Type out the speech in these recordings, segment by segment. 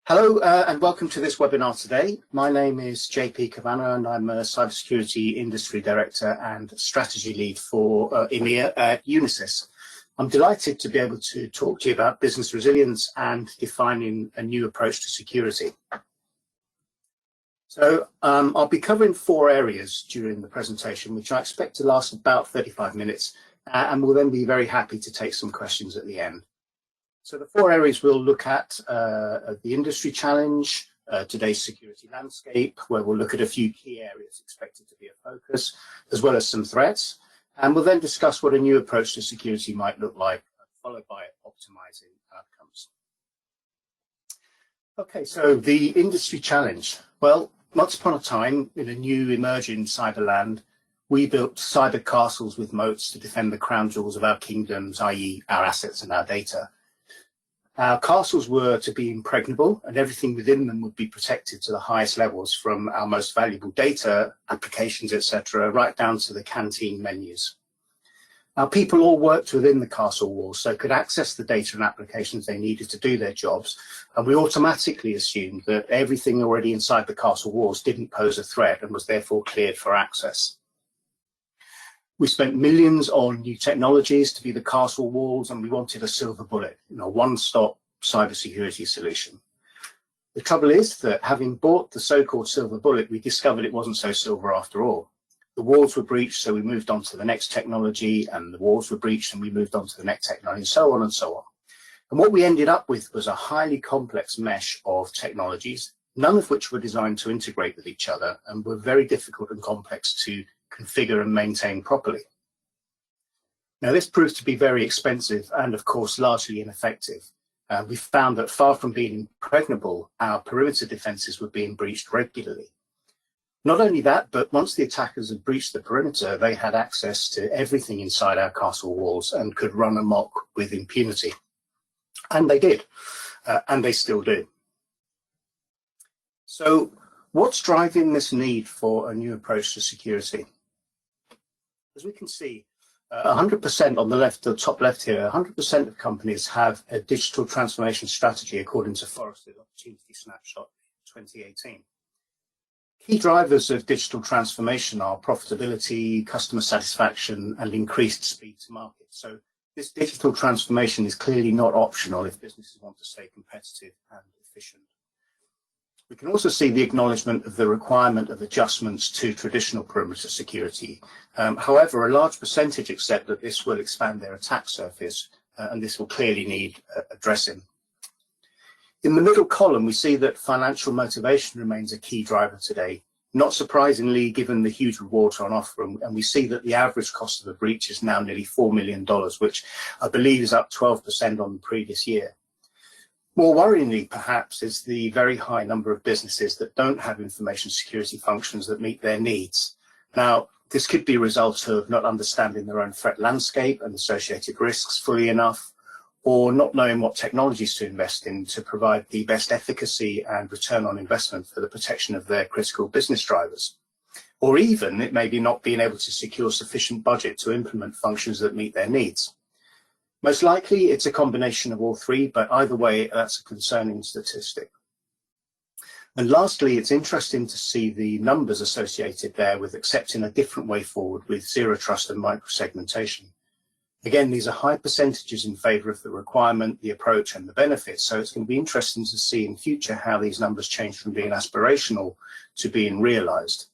Hello and welcome to this webinar today. My name is JP Cavanagh and I'm a Cybersecurity Industry Director and Strategy Lead for EMEA at Unisys. I'm delighted to be able to talk to you about business resilience and defining a new approach to security. So I'll be covering 4 areas during the presentation, which I expect to last about 35 minutes, and we'll then be very happy to take some questions at the end. So the 4 areas we'll look at the industry challenge, today's security landscape, where we'll look at a few key areas expected to be a focus, as well as some threats. And we'll then discuss what a new approach to security might look like, followed by optimizing outcomes. Okay, so the industry challenge. Well, once upon a time, in a new emerging cyberland, we built cyber castles with moats to defend the crown jewels of our kingdoms, i.e. our assets and our data. Our castles were to be impregnable and everything within them would be protected to the highest levels, from our most valuable data, applications, etc., right down to the canteen menus. Our people all worked within the castle walls, so could access the data and applications they needed to do their jobs, and we automatically assumed that everything already inside the castle walls didn't pose a threat and was therefore cleared for access. We spent millions on new technologies to be the castle walls, and we wanted a silver bullet, one-stop cybersecurity solution. The trouble is that having bought the so-called silver bullet, we discovered it wasn't so silver after all. The walls were breached, so we moved on to the next technology, and the walls were breached, and we moved on to the next technology, and so on and so on. And what we ended up with was a highly complex mesh of technologies, none of which were designed to integrate with each other, and were very difficult and complex to configure and maintain properly. Now, this proved to be very expensive and, of course, largely ineffective. We found that far from being impregnable, our perimeter defenses were being breached regularly. Not only that, but once the attackers had breached the perimeter, they had access to everything inside our castle walls and could run amok with impunity. And they did, and they still do. So what's driving this need for a new approach to security? As we can see, 100% on the left, the top left here, 100% of companies have a digital transformation strategy according to Forrester's Opportunity Snapshot 2018. Key drivers of digital transformation are profitability, customer satisfaction, and increased speed to market. So this digital transformation is clearly not optional if businesses want to stay competitive and efficient. We can also see the acknowledgement of the requirement of adjustments to traditional perimeter security. However, a large percentage accept that this will expand their attack surface, and this will clearly need addressing. In the middle column, we see that financial motivation remains a key driver today, not surprisingly given the huge rewards on offer, and we see that the average cost of a breach is now nearly $4 million, which I believe is up 12% on the previous year. More worryingly, perhaps, is the very high number of businesses that don't have information security functions that meet their needs. Now, this could be a result of not understanding their own threat landscape and associated risks fully enough, or not knowing what technologies to invest in to provide the best efficacy and return on investment for the protection of their critical business drivers. Or even, it may be not being able to secure sufficient budget to implement functions that meet their needs. Most likely, it's a combination of all 3, but either way, that's a concerning statistic. And lastly, it's interesting to see the numbers associated there with accepting a different way forward with zero trust and microsegmentation. Again, these are high percentages in favor of the requirement, the approach, and the benefits, so it's going to be interesting to see in future how these numbers change from being aspirational to being realized.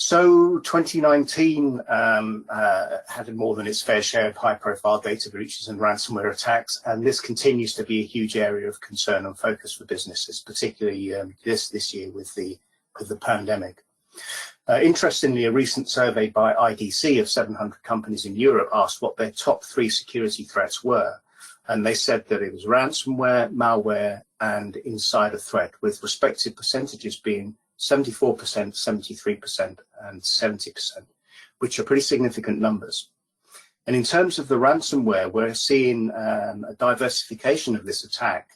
So 2019 had more than its fair share of high-profile data breaches and ransomware attacks, and this continues to be a huge area of concern and focus for businesses, particularly this year with the pandemic. Interestingly, a recent survey by IDG of 700 companies in Europe asked what their top 3 security threats were, and they said that it was ransomware, malware, and insider threat, with respective percentages being 74%, 73%, and 70%, which are pretty significant numbers. And in terms of the ransomware, we're seeing a diversification of this attack,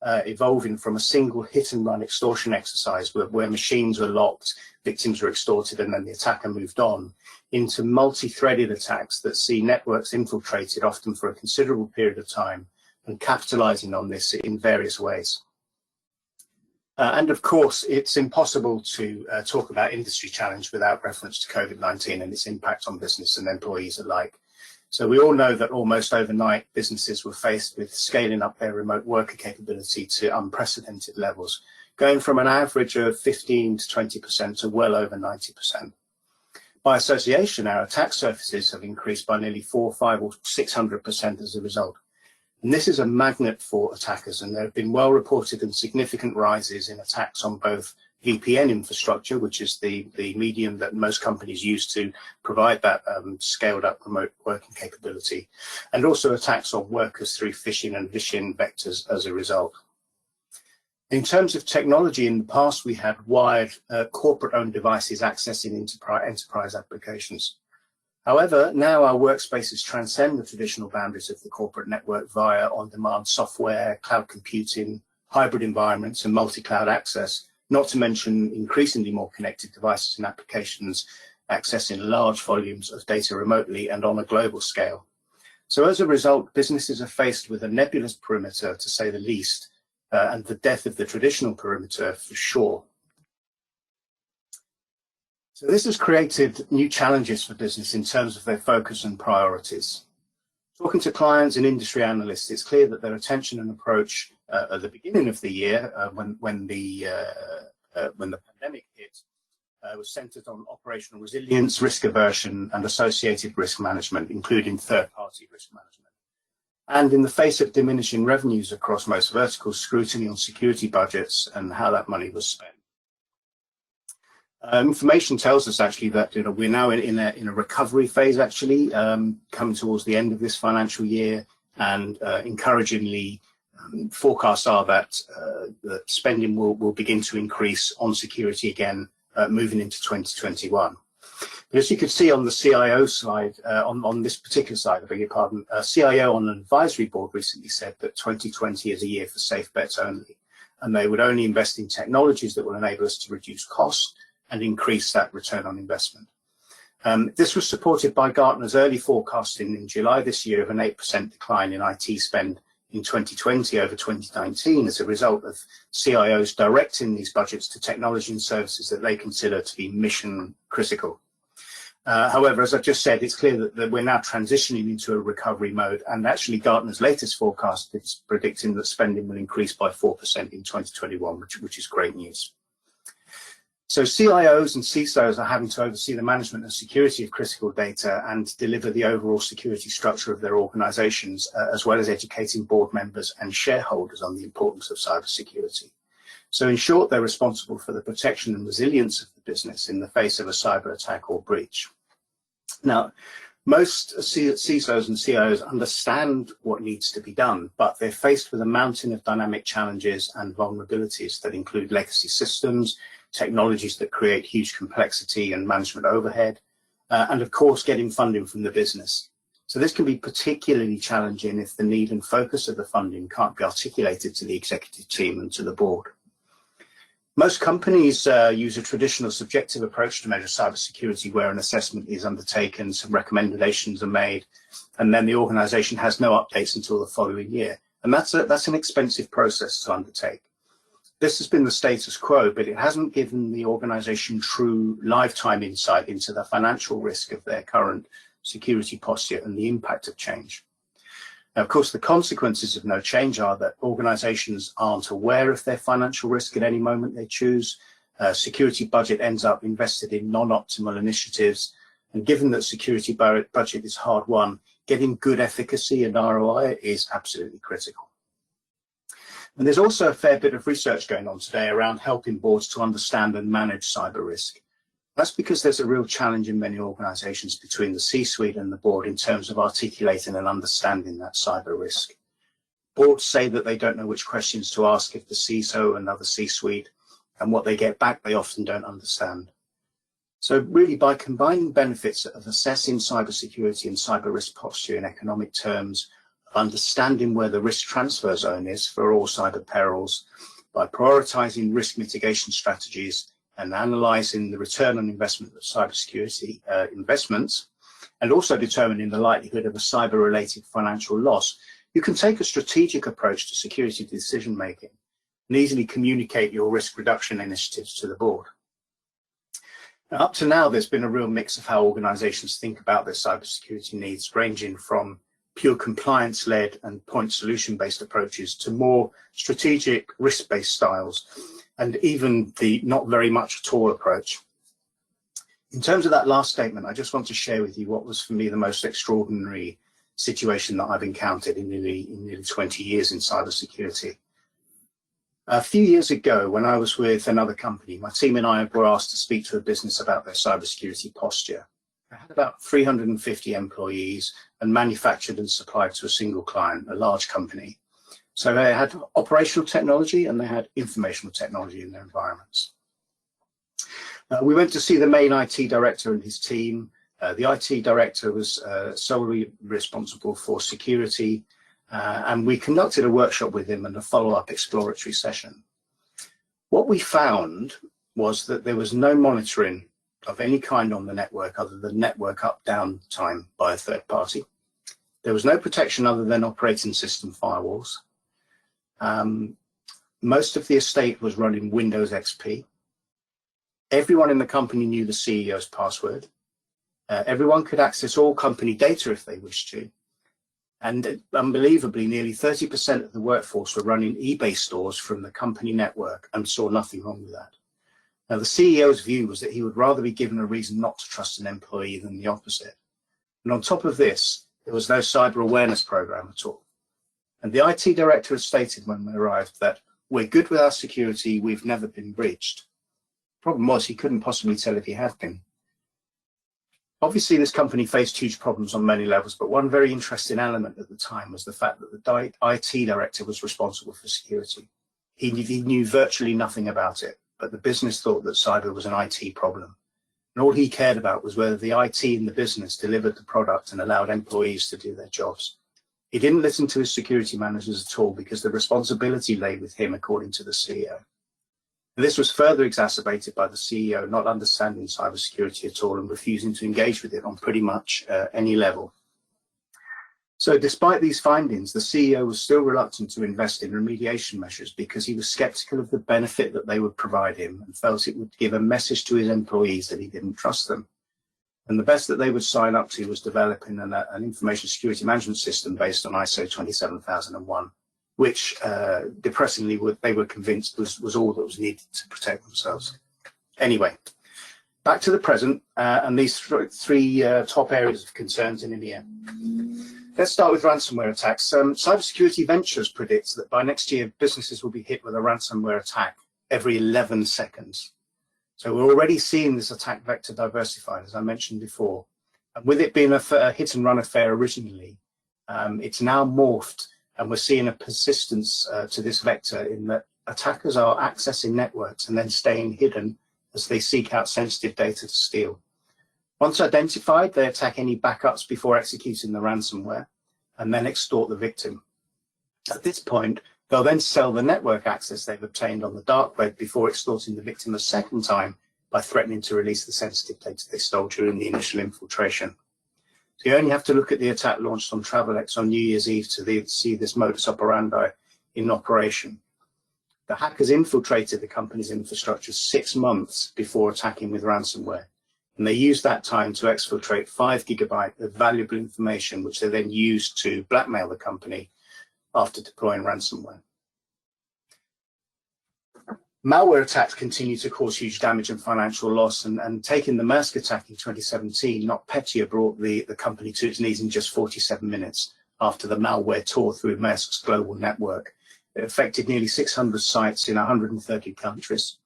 evolving from a single hit-and-run extortion exercise where machines were locked, victims were extorted, and then the attacker moved on, into multi-threaded attacks that see networks infiltrated, often for a considerable period of time, and capitalizing on this in various ways. And of course, it's impossible to talk about industry challenge without reference to COVID-19 and its impact on business and employees alike. So we all know that almost overnight, businesses were faced with scaling up their remote worker capability to unprecedented levels, going from an average of 15 to 20% to well over 90%. By association, our attack surfaces have increased by nearly 400, 500, or 600% as a result. And this is a magnet for attackers, and there have been well-reported and significant rises in attacks on both VPN infrastructure, which is the medium that most companies use to provide that scaled-up remote working capability, and also attacks on workers through phishing and phishing vectors as a result. In terms of technology, in the past we had wired corporate-owned devices accessing enterprise applications. However, now our workspaces transcend the traditional boundaries of the corporate network via on-demand software, cloud computing, hybrid environments, and multi-cloud access, not to mention increasingly more connected devices and applications accessing large volumes of data remotely and on a global scale. So as a result, businesses are faced with a nebulous perimeter, to say the least, and the death of the traditional perimeter for sure. So this has created new challenges for business in terms of their focus and priorities. Talking to clients and industry analysts, it's clear that their attention and approach at the beginning of the year, when the pandemic hit, was centered on operational resilience, risk aversion, and associated risk management, including third-party risk management. And in the face of diminishing revenues across most verticals, scrutiny on security budgets and how that money was spent. Information tells us actually that we're now in a recovery phase, actually, coming towards the end of this financial year, and encouragingly, forecasts are that spending will begin to increase on security again, moving into 2021. But as you can see on the CIO slide, on this particular slide, I beg your pardon, a CIO on an advisory board recently said that 2020 is a year for safe bets only, and they would only invest in technologies that will enable us to reduce costs and increase that return on investment. This was supported by Gartner's early forecasting in July this year of an 8% decline in IT spend in 2020 over 2019 as a result of CIOs directing these budgets to technology and services that they consider to be mission critical. However, as I've just said, it's clear that we're now transitioning into a recovery mode, and actually Gartner's latest forecast is predicting that spending will increase by 4% in 2021, which is great news. So CIOs and CISOs are having to oversee the management and security of critical data and deliver the overall security structure of their organizations, as well as educating board members and shareholders on the importance of cybersecurity. So in short, they're responsible for the protection and resilience of the business in the face of a cyber attack or breach. Now, most CISOs and CIOs understand what needs to be done, but they're faced with a mountain of dynamic challenges and vulnerabilities that include legacy systems, technologies that create huge complexity and management overhead, and of course getting funding from the business. So this can be particularly challenging if the need and focus of the funding can't be articulated to the executive team and to the board. Most companies use a traditional subjective approach to measure cybersecurity, where an assessment is undertaken, some recommendations are made, and then the organization has no updates until the following year. And that's an expensive process to undertake. This has been the status quo, but it hasn't given the organization true lifetime insight into the financial risk of their current security posture and the impact of change. Now, of course, the consequences of no change are that organizations aren't aware of their financial risk at any moment they choose. Security budget ends up invested in non-optimal initiatives. And given that security budget is hard won, getting good efficacy and ROI is absolutely critical. And there's also a fair bit of research going on today around helping boards to understand and manage cyber risk. That's because there's a real challenge in many organizations between the C-suite and the board in terms of articulating and understanding that cyber risk. Boards say that they don't know which questions to ask of the CISO and other C-suite, and what they get back they often don't understand. So really, by combining benefits of assessing cybersecurity and cyber risk posture in economic terms, understanding where the risk transfer zone is for all cyber perils, by prioritizing risk mitigation strategies and analyzing the return on investment of cybersecurity investments, and also determining the likelihood of a cyber-related financial loss, you can take a strategic approach to security decision-making. and easily communicate your risk reduction initiatives to the board. Now, up to now, there's been a real mix of how organizations think about their cybersecurity needs, ranging from pure compliance-led and point solution-based approaches to more strategic risk-based styles, and even the not very much at all approach. In terms of that last statement, I just want to share with you what was for me the most extraordinary situation that I've encountered in nearly 20 years in cybersecurity. A few years ago, when I was with another company, my team and I were asked to speak to a business about their cybersecurity posture. I had about 350 employees and manufactured and supplied to a single client, a large company. So they had operational technology and they had informational technology in their environments. We went to see the main IT director and his team. The IT director was solely responsible for security, and we conducted a workshop with him and a follow-up exploratory session. What we found was that there was no monitoring of any kind on the network other than network up-down time by a third party. There was no protection other than operating system firewalls. Most of the estate was running Windows XP. Everyone in the company knew the CEO's password. Everyone could access all company data if they wished to. And unbelievably, nearly 30% of the workforce were running eBay stores from the company network and saw nothing wrong with that. Now, the CEO's view was that he would rather be given a reason not to trust an employee than the opposite. And on top of this, there was no cyber awareness program at all. And the IT director had stated when we arrived that we're good with our security, we've never been breached. The problem was he couldn't possibly tell if he had been. Obviously, this company faced huge problems on many levels, but one very interesting element at the time was the fact that the IT director was responsible for security. He knew virtually nothing about it, but the business thought that cyber was an IT problem. And all he cared about was whether the IT in the business delivered the product and allowed employees to do their jobs. He didn't listen to his security managers at all because the responsibility lay with him, according to the CEO. This was further exacerbated by the CEO not understanding cybersecurity at all and refusing to engage with it on pretty much any level. So despite these findings, the CEO was still reluctant to invest in remediation measures because he was skeptical of the benefit that they would provide him and felt it would give a message to his employees that he didn't trust them. And the best that they would sign up to was developing an information security management system based on ISO 27001. Which, depressingly, they were convinced was all that was needed to protect themselves. Anyway, back to the present and these three top areas of concerns in EMEA. Let's start with ransomware attacks. Cybersecurity Ventures predicts that by next year, businesses will be hit with a ransomware attack every 11 seconds. So we're already seeing this attack vector diversified, as I mentioned before. And with it being a hit and run affair originally, it's now morphed. And we're seeing a persistence to this vector in that attackers are accessing networks and then staying hidden as they seek out sensitive data to steal. Once identified, they attack any backups before executing the ransomware and then extort the victim. At this point, they'll then sell the network access they've obtained on the dark web before extorting the victim a second time by threatening to release the sensitive data they stole during the initial infiltration. So you only have to look at the attack launched on Travelex on New Year's Eve to see this modus operandi in operation. The hackers infiltrated the company's infrastructure 6 months before attacking with ransomware, and they used that time to exfiltrate 5 gigabytes of valuable information, which they then used to blackmail the company after deploying ransomware. Malware attacks continue to cause huge damage and financial loss, and taking the Maersk attack in 2017, NotPetya brought the company to its knees in just 47 minutes after the malware tore through Maersk's global network. It affected nearly 600 sites in 130 countries.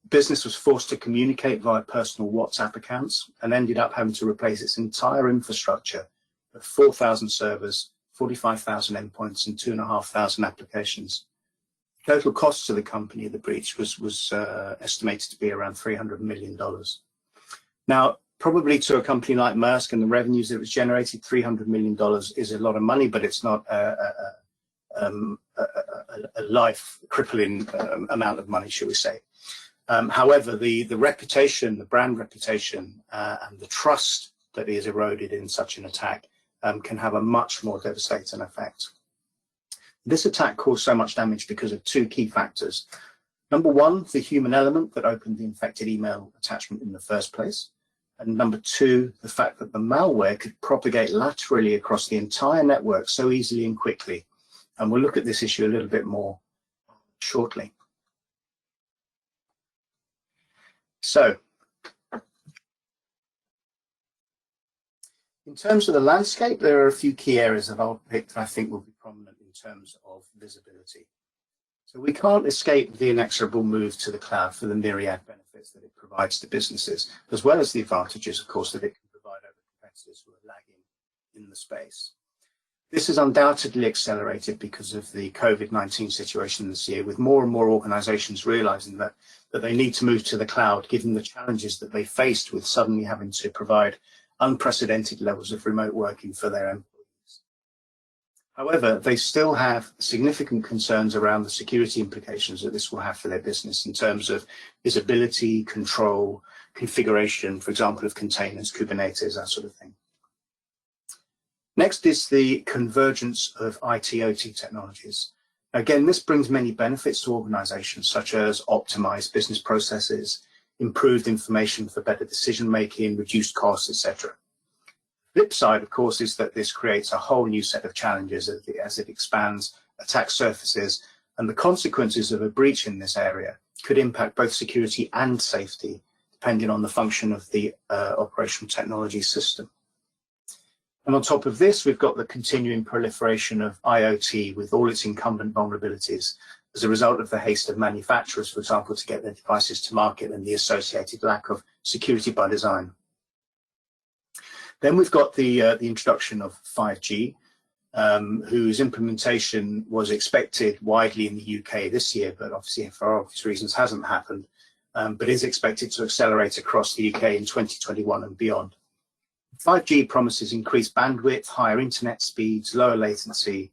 The business was forced to communicate via personal WhatsApp accounts and ended up having to replace its entire infrastructure of 4,000 servers, 45,000 endpoints, and 2,500 applications. Total cost to the company of the breach was estimated to be around $300 million. Now, probably to a company like Maersk and the revenues that it was generated, $300 million is a lot of money, but it's not a life-crippling amount of money, shall we say. However, the reputation, the brand reputation, and the trust that is eroded in such an attack can have a much more devastating effect. This attack caused so much damage because of two key factors. Number one, the human element that opened the infected email attachment in the first place. And number two, the fact that the malware could propagate laterally across the entire network so easily and quickly. And we'll look at this issue a little bit more shortly. So, in terms of the landscape, there are a few key areas that I'll pick that I think will be prominent in terms of visibility. So we can't escape the inexorable move to the cloud for the myriad benefits that it provides to businesses, as well as the advantages, of course, that it can provide over competitors who are lagging in the space. This is undoubtedly accelerated because of the COVID-19 situation this year, with more and more organizations realizing that they need to move to the cloud, given the challenges that they faced with suddenly having to provide unprecedented levels of remote working for their employees. However, they still have significant concerns around the security implications that this will have for their business in terms of visibility, control, configuration, for example, of containers, Kubernetes, that sort of thing. Next is the convergence of IT/OT technologies. Again, this brings many benefits to organizations, such as optimized business processes, improved information for better decision making, reduced costs, etc. Flip side, of course, is that this creates a whole new set of challenges as it expands attack surfaces, and the consequences of a breach in this area could impact both security and safety, depending on the function of the operational technology system. And on top of this, we've got the continuing proliferation of IoT with all its incumbent vulnerabilities as a result of the haste of manufacturers, for example, to get their devices to market and the associated lack of security by design. Then we've got the introduction of 5G, whose implementation was expected widely in the UK this year, but obviously for obvious reasons hasn't happened, but is expected to accelerate across the UK in 2021 and beyond. 5G promises increased bandwidth, higher internet speeds, lower latency,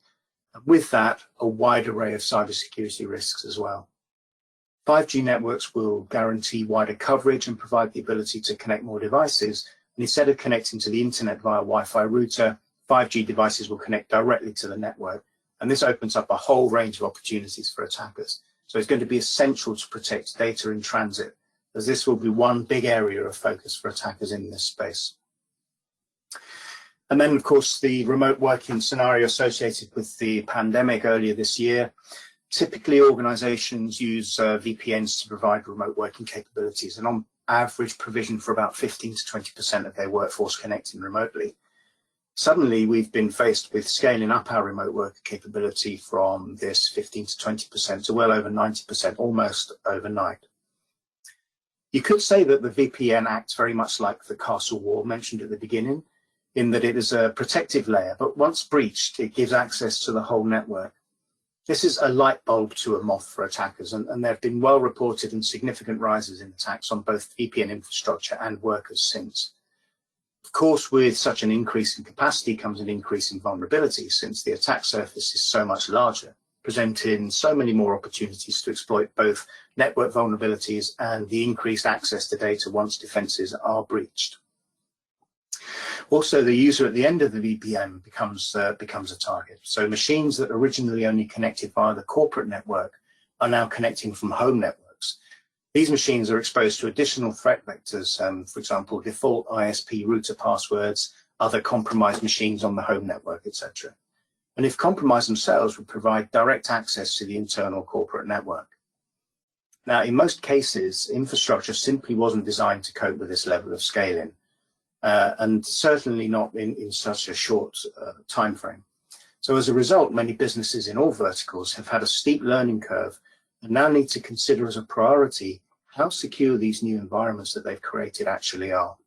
and with that, a wide array of cybersecurity risks as well. 5G networks will guarantee wider coverage and provide the ability to connect more devices. And instead of connecting to the internet via Wi-Fi router, 5G devices will connect directly to the network. And this opens up a whole range of opportunities for attackers. So it's going to be essential to protect data in transit, as this will be one big area of focus for attackers in this space. And then, of course, the remote working scenario associated with the pandemic earlier this year. Typically, organizations use VPNs to provide remote working capabilities, and on average provision for about 15 to 20% of their workforce connecting remotely. Suddenly, we've been faced with scaling up our remote worker capability from this 15 to 20% to well over 90% almost overnight. You could say that the VPN acts very much like the castle wall mentioned at the beginning, in that it is a protective layer, but once breached, it gives access to the whole network. This is a light bulb to a moth for attackers, and there have been well-reported and significant rises in attacks on both VPN infrastructure and workers since. Of course, with such an increase in capacity comes an increase in vulnerability, since the attack surface is so much larger, presenting so many more opportunities to exploit both network vulnerabilities and the increased access to data once defenses are breached. Also, the user at the end of the VPN becomes a target. So machines that originally only connected via the corporate network are now connecting from home networks. These machines are exposed to additional threat vectors, for example, default ISP router passwords, other compromised machines on the home network, etc. And if compromised themselves, would provide direct access to the internal corporate network. Now, in most cases, infrastructure simply wasn't designed to cope with this level of scaling. And certainly not in such a short time frame. So as a result, many businesses in all verticals have had a steep learning curve and now need to consider as a priority how secure these new environments that they've created actually are.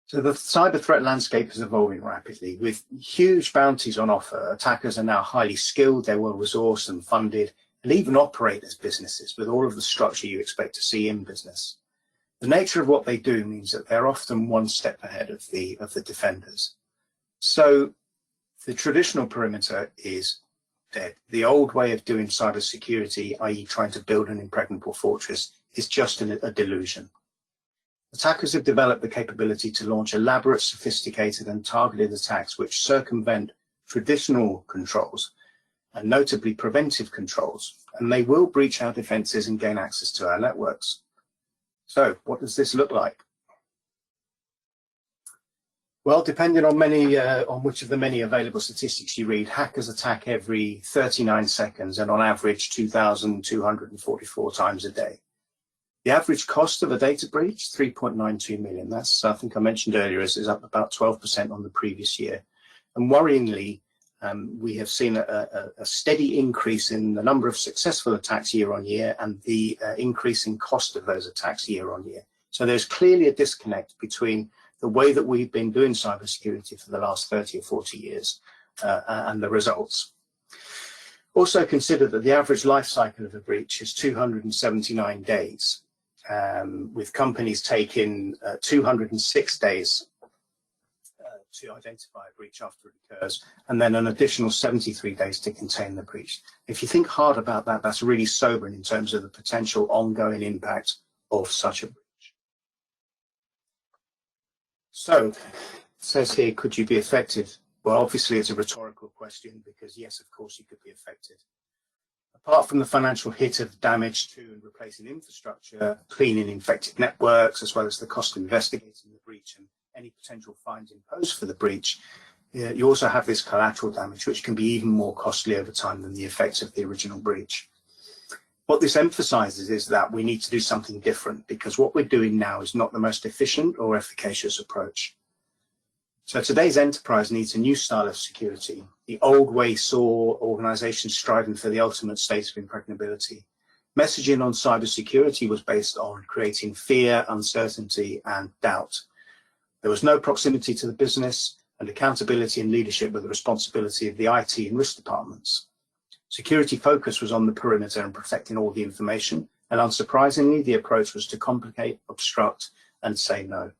So the cyber threat landscape is evolving rapidly. With huge bounties on offer, attackers are now highly skilled, they're well resourced and funded, and even operate as businesses with all of the structure you expect to see in business. The nature of what they do means that they're often one step ahead of the defenders. So the traditional perimeter is dead. The old way of doing cybersecurity, i.e. trying to build an impregnable fortress, is just a delusion. Attackers have developed the capability to launch elaborate, sophisticated and targeted attacks which circumvent traditional controls, and notably preventive controls, and they will breach our defenses and gain access to our networks. So what does this look like? Well, depending on which of the many available statistics you read, hackers attack every 39 seconds and on average 2,244 times a day. The average cost of a data breach, 3.92 million. That's, I think I mentioned earlier, is up about 12% on the previous year. And worryingly, we have seen a steady increase in the number of successful attacks year on year and the increase in cost of those attacks year on year. So there's clearly a disconnect between the way that we've been doing cybersecurity for the last 30 or 40 years and the results. Also consider that the average life cycle of a breach is 279 days, with companies taking 206 days to identify a breach after it occurs, and then an additional 73 days to contain the breach. If you think hard about that, that's really sobering in terms of the potential ongoing impact of such a breach. So, it says here, could you be affected? Well, obviously it's a rhetorical question, because yes, of course you could be affected. Apart from the financial hit of damage to and replacing infrastructure, cleaning infected networks, as well as the cost of investigating the breach and any potential fines imposed for the breach, you also have this collateral damage, which can be even more costly over time than the effects of the original breach. What this emphasizes is that we need to do something different, because what we're doing now is not the most efficient or efficacious approach. So today's enterprise needs a new style of security. The old way saw organizations striving for the ultimate state of impregnability. Messaging on cybersecurity was based on creating fear, uncertainty, and doubt. There was no proximity to the business, and accountability and leadership were the responsibility of the IT and risk departments. Security focus was on the perimeter and protecting all the information, and unsurprisingly, the approach was to complicate, obstruct, and say no.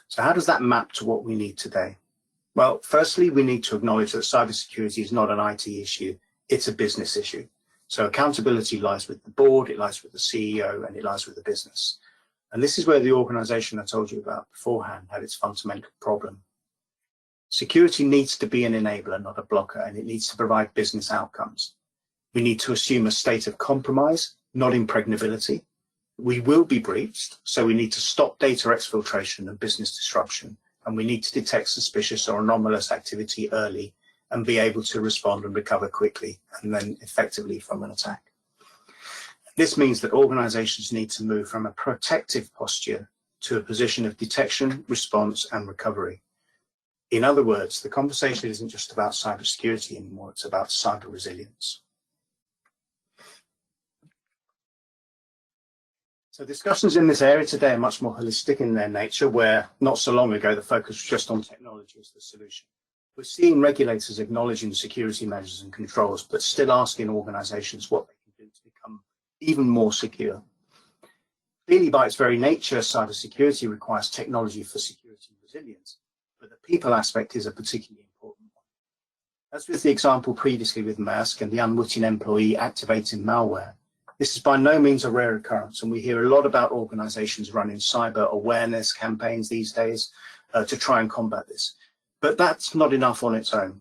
So how does that map to what we need today? Well, firstly, we need to acknowledge that cybersecurity is not an IT issue, it's a business issue. So accountability lies with the board, it lies with the CEO, and it lies with the business. And this is where the organization I told you about beforehand had its fundamental problem. Security needs to be an enabler, not a blocker, and it needs to provide business outcomes. We need to assume a state of compromise, not impregnability. We will be breached, so we need to stop data exfiltration and business disruption, and we need to detect suspicious or anomalous activity early and be able to respond and recover quickly and then effectively from an attack. This means that organizations need to move from a protective posture to a position of detection, response, and recovery. In other words, the conversation isn't just about cybersecurity anymore, it's about cyber resilience. So discussions in this area today are much more holistic in their nature, where not so long ago the focus was just on technology as the solution. We're seeing regulators acknowledging security measures and controls, but still asking organizations what they can do to become even more secure. Clearly, by its very nature, cybersecurity requires technology for security and resilience, but the people aspect is a particularly important one. As with the example previously with Maersk and the unwitting employee activating malware, this is by no means a rare occurrence, and we hear a lot about organizations running cyber awareness campaigns these days to try and combat this. But that's not enough on its own.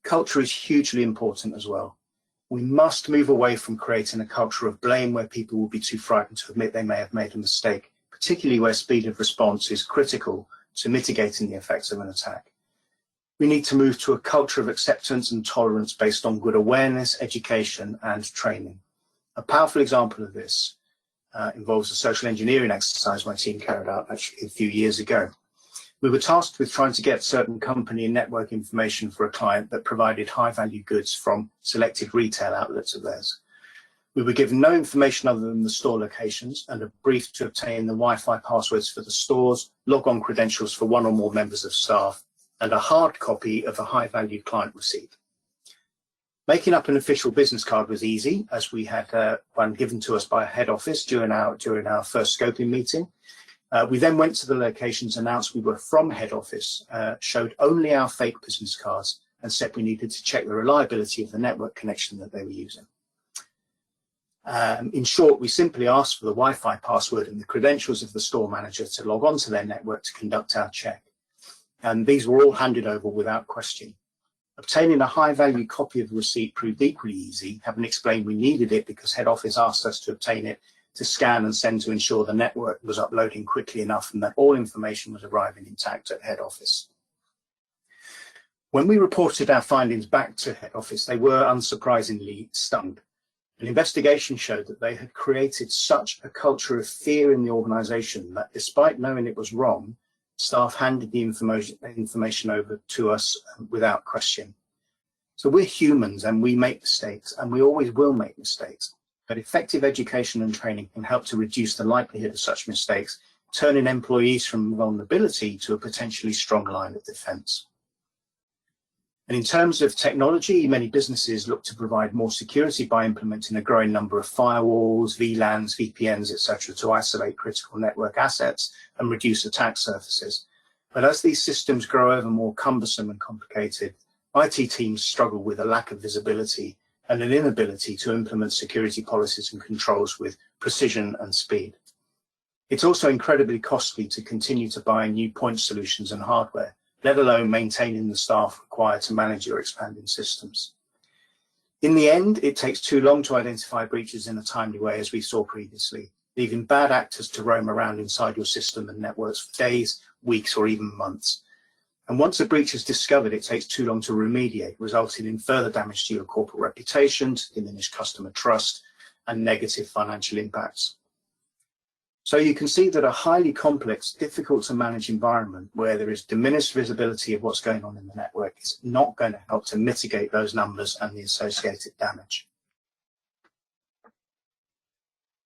Culture is hugely important as well. We must move away from creating a culture of blame where people will be too frightened to admit they may have made a mistake, particularly where speed of response is critical to mitigating the effects of an attack. We need to move to a culture of acceptance and tolerance based on good awareness, education, and training. A powerful example of this involves a social engineering exercise my team carried out actually a few years ago. We were tasked with trying to get certain company and network information for a client that provided high-value goods from selected retail outlets of theirs. We were given no information other than the store locations and a brief to obtain the Wi-Fi passwords for the stores, log-on credentials for one or more members of staff, and a hard copy of a high-value client receipt. Making up an official business card was easy, as we had one given to us by a head office during our first scoping meeting. We then went to the locations, announced we were from head office, showed only our fake business cards, and said we needed to check the reliability of the network connection that they were using. In short, we simply asked for the Wi-Fi password and the credentials of the store manager to log on to their network to conduct our check. And these were all handed over without question. Obtaining a high-value copy of the receipt proved equally easy, having explained we needed it because head office asked us to obtain it to scan and send to ensure the network was uploading quickly enough and that all information was arriving intact at head office. When we reported our findings back to head office, they were unsurprisingly stunned. An investigation showed that they had created such a culture of fear in the organization that despite knowing it was wrong, staff handed the information over to us without question. So we're humans and we make mistakes, and we always will make mistakes. But effective education and training can help to reduce the likelihood of such mistakes, turning employees from vulnerability to a potentially strong line of defense. And in terms of technology, many businesses look to provide more security by implementing a growing number of firewalls, VLANs, VPNs, etc., to isolate critical network assets and reduce attack surfaces. But as these systems grow ever more cumbersome and complicated, IT teams struggle with a lack of visibility and an inability to implement security policies and controls with precision and speed. It's also incredibly costly to continue to buy new point solutions and hardware, let alone maintaining the staff required to manage your expanding systems. In the end, it takes too long to identify breaches in a timely way, as we saw previously, leaving bad actors to roam around inside your system and networks for days, weeks, or even months. And once a breach is discovered, it takes too long to remediate, resulting in further damage to your corporate reputation, diminished customer trust, and negative financial impacts. So you can see that a highly complex, difficult to manage environment where there is diminished visibility of what's going on in the network is not going to help to mitigate those numbers and the associated damage.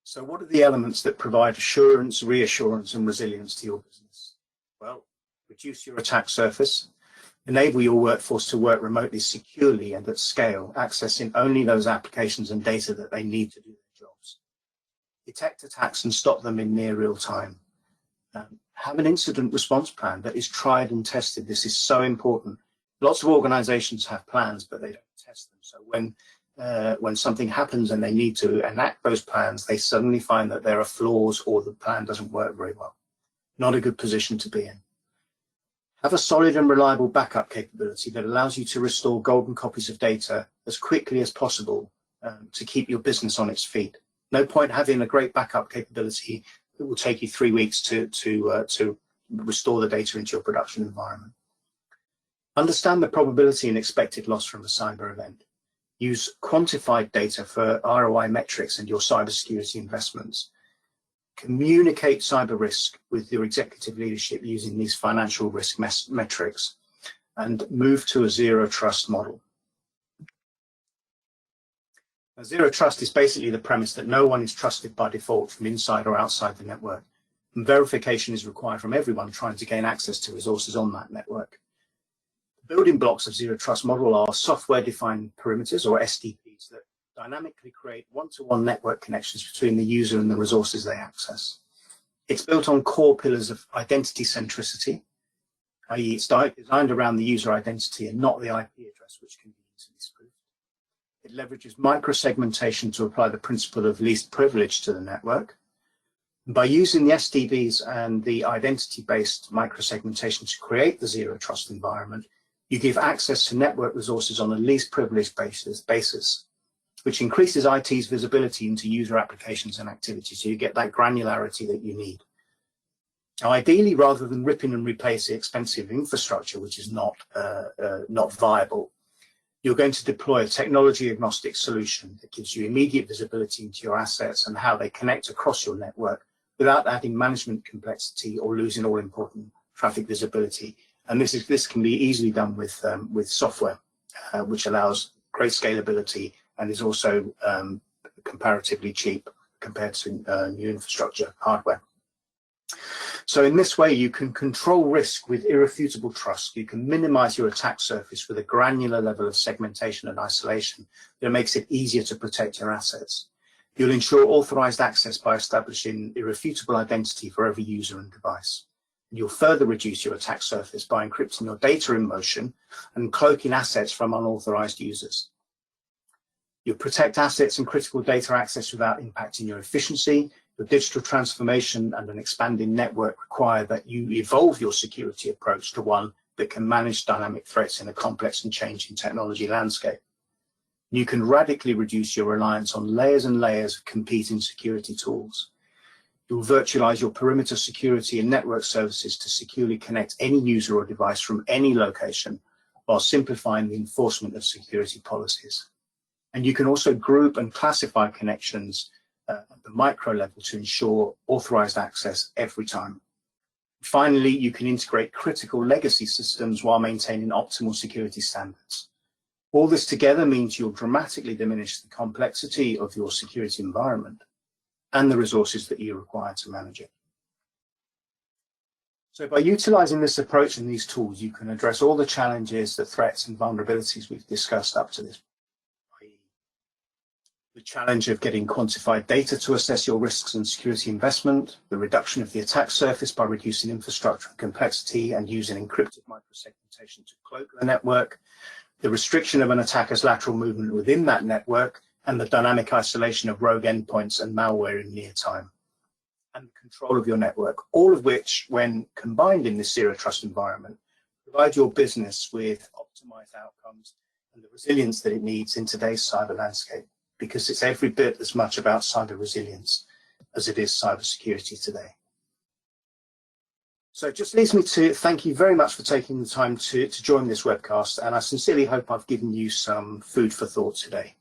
So what are the elements that provide assurance, reassurance, and resilience to your business? Well, reduce your attack surface, enable your workforce to work remotely securely and at scale, accessing only those applications and data that they need to do their jobs. Detect attacks and stop them in near real time. Have an incident response plan that is tried and tested. This is so important. Lots of organizations have plans, but they don't test them. So when something happens and they need to enact those plans, they suddenly find that there are flaws or the plan doesn't work very well. Not a good position to be in. Have a solid and reliable backup capability that allows you to restore golden copies of data as quickly as possible to keep your business on its feet. No point having a great backup capability that will take you 3 weeks to restore the data into your production environment. Understand the probability and expected loss from a cyber event. Use quantified data for ROI metrics and your cybersecurity investments. Communicate cyber risk with your executive leadership using these financial risk metrics, and move to a zero trust model. Now, zero trust is basically the premise that no one is trusted by default from inside or outside the network, and verification is required from everyone trying to gain access to resources on that network. The building blocks of zero trust model are software-defined perimeters, or SDPs, that dynamically create one-to-one network connections between the user and the resources they access. It's built on core pillars of identity centricity, i.e. it's designed around the user identity and not the IP address, which can be easily spoofed. It leverages microsegmentation to apply the principle of least privilege to the network. And by using the SDBs and the identity-based microsegmentation to create the zero trust environment, you give access to network resources on a least privileged basis, which increases IT's visibility into user applications and activities, so you get that granularity that you need. Now, ideally, rather than ripping and replace the expensive infrastructure, which is not viable, you're going to deploy a technology-agnostic solution that gives you immediate visibility into your assets and how they connect across your network without adding management complexity or losing all important traffic visibility. And this can be easily done with software, which allows great scalability and is also comparatively cheap compared to new infrastructure hardware. So in this way, you can control risk with irrefutable trust. You can minimize your attack surface with a granular level of segmentation and isolation that makes it easier to protect your assets. You'll ensure authorized access by establishing irrefutable identity for every user and device. And you'll further reduce your attack surface by encrypting your data in motion and cloaking assets from unauthorized users. You'll protect assets and critical data access without impacting your efficiency. Your digital transformation and an expanding network require that you evolve your security approach to one that can manage dynamic threats in a complex and changing technology landscape. You can radically reduce your reliance on layers and layers of competing security tools. You will virtualize your perimeter security and network services to securely connect any user or device from any location, while simplifying the enforcement of security policies. And you can also group and classify connections at the micro level to ensure authorized access every time. Finally, you can integrate critical legacy systems while maintaining optimal security standards. All this together means you'll dramatically diminish the complexity of your security environment and the resources that you require to manage it. So by utilizing this approach and these tools, you can address all the challenges, the threats and vulnerabilities we've discussed up to this point. The challenge of getting quantified data to assess your risks and security investment, the reduction of the attack surface by reducing infrastructure and complexity and using encrypted microsegmentation to cloak the network, the restriction of an attacker's lateral movement within that network, and the dynamic isolation of rogue endpoints and malware in near time, and control of your network, all of which, when combined in this zero trust environment, provide your business with optimized outcomes and the resilience that it needs in today's cyber landscape, because it's every bit as much about cyber resilience as it is cybersecurity today. So it just leaves me to thank you very much for taking the time to join this webcast, and I sincerely hope I've given you some food for thought today.